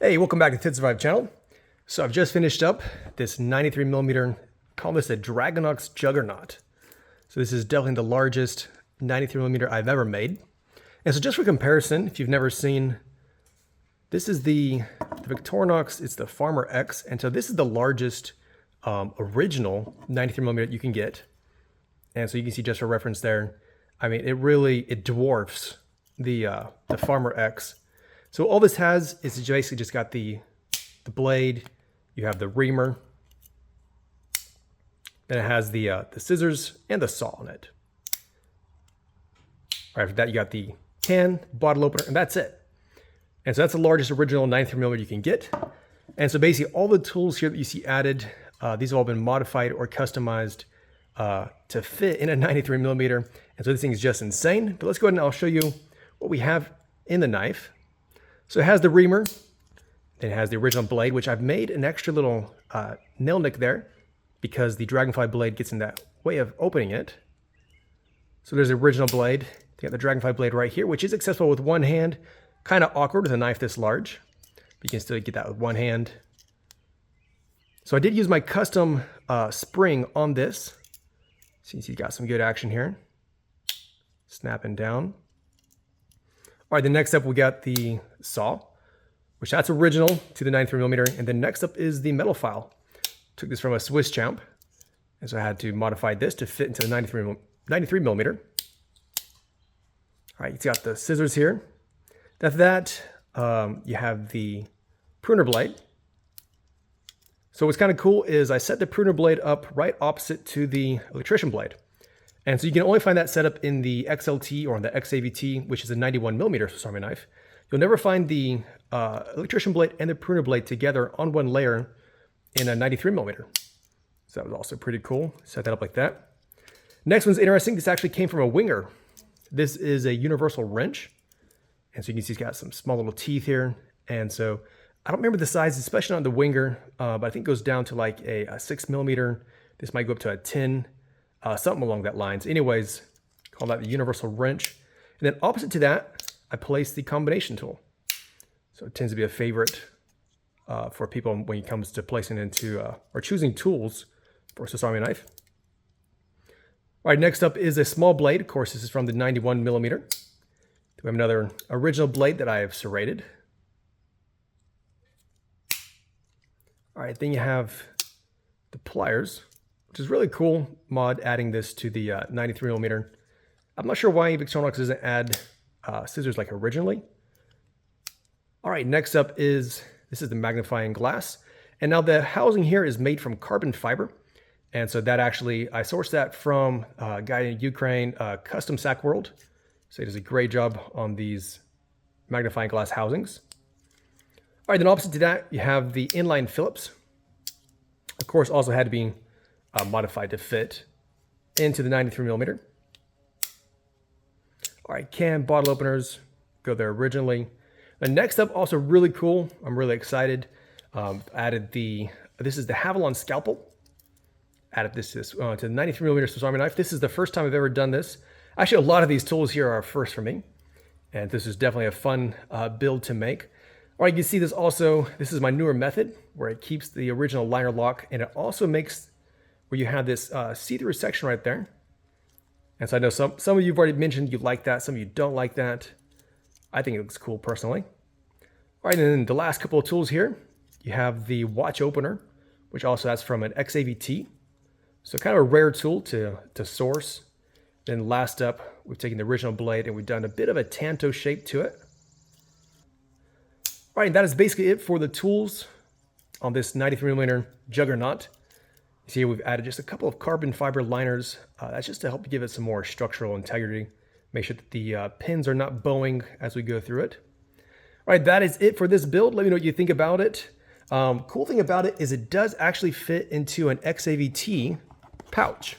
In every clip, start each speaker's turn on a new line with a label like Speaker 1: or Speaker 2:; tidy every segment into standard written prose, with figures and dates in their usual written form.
Speaker 1: Hey, welcome back to the Tid Survive channel. So I've just finished up this 93mm, call this a Dragonox Juggernaut. So this is definitely the largest 93mm I've ever made. And so just for comparison, if you've never seen, this is the Victorinox, it's the Farmer X. And so this is the largest original 93mm you can get. And so you can see just for reference there, I mean, it dwarfs the Farmer X. So all this has is basically just got the blade, you have the reamer, then it has the scissors and the saw on it. Right after that, you got the can, bottle opener, and that's it. And so that's the largest original 93mm you can get. And so basically all the tools here that you see added, these have all been modified or customized to fit in a 93mm. And so this thing is just insane. But let's go ahead and I'll show you what we have in the knife. So it has the reamer, then it has the original blade, which I've made an extra little nail nick there because the Dragonfly blade gets in that way of opening it. So there's the original blade. You got the Dragonfly blade right here, which is accessible with one hand. Kind of awkward with a knife this large, but you can still get that with one hand. So I did use my custom spring on this. So you see, got some good action here. Snapping down. All right, the next up we got the saw, which that's original to the 93mm. And then next up is the metal file. Took this from a Swiss champ. And so I had to modify this to fit into the 93mm. All right, you got the scissors here. After that, you have the pruner blade. So what's kind of cool is I set the pruner blade up right opposite to the electrician blade. And so you can only find that setup in the XLT or in the XAVT, which is a 91mm Swiss Army knife. You'll never find the electrician blade and the pruner blade together on one layer in a 93mm. So that was also pretty cool. Set that up like that. Next one's interesting. This actually came from a winger. This is a universal wrench. And so you can see it's got some small little teeth here. And so I don't remember the size, especially on the winger, but I think it goes down to like a 6mm. This might go up to a 10, something along that lines. Anyways, call that the universal wrench. And then opposite to that, I placed the combination tool. So it tends to be a favorite for people when it comes to placing into or choosing tools for a Swiss Army knife. All right, next up is a small blade. Of course, this is from the 91mm. We have another original blade that I have serrated. All right, then you have the pliers, which is really cool mod adding this to the 93mm. I'm not sure why Victorinox doesn't add scissors like originally. All right, next up is, this is the magnifying glass. And now the housing here is made from carbon fiber. And so that actually, I sourced that from a guy in Ukraine, Custom Sack World. So he does a great job on these magnifying glass housings. All right, then opposite to that, you have the inline Phillips. Of course, also had to be modified to fit into the 93mm. All right, can bottle openers go there originally. The next up, also really cool. I'm really excited. Added this is the Havalon scalpel. Added this to the 93mm Swiss Army knife. This is the first time I've ever done this. Actually, a lot of these tools here are first for me. And this is definitely a fun build to make. All right, you can see this also, this is my newer method where it keeps the original liner lock, and it also makes where you have this see-through section right there. And so I know some of you have already mentioned you like that, some of you don't like that. I think it looks cool personally. All right, and then the last couple of tools here, you have the watch opener, which also has from an XAVT. So kind of a rare tool to source. Then last up, we've taken the original blade and we've done a bit of a tanto shape to it. All right, that is basically it for the tools on this 93mm Juggernaut. You see we've added just a couple of carbon fiber liners. That's just to help give it some more structural integrity. Make sure that the pins are not bowing as we go through it. All right, that is it for this build. Let me know what you think about it. Cool thing about it is it does actually fit into an XAVT pouch.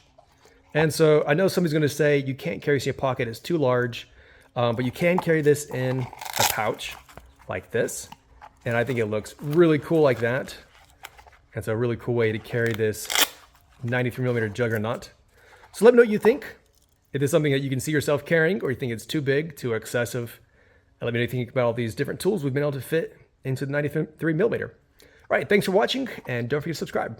Speaker 1: And so I know somebody's going to say you can't carry this in your pocket, it's too large, but you can carry this in a pouch like this. And I think it looks really cool like that. It's a really cool way to carry this 93mm Juggernaut. So let me know what you think. If it's something that you can see yourself carrying or you think it's too big, too excessive. And let me know what you think about all these different tools we've been able to fit into the 93 millimeter. All right, thanks for watching, and don't forget to subscribe.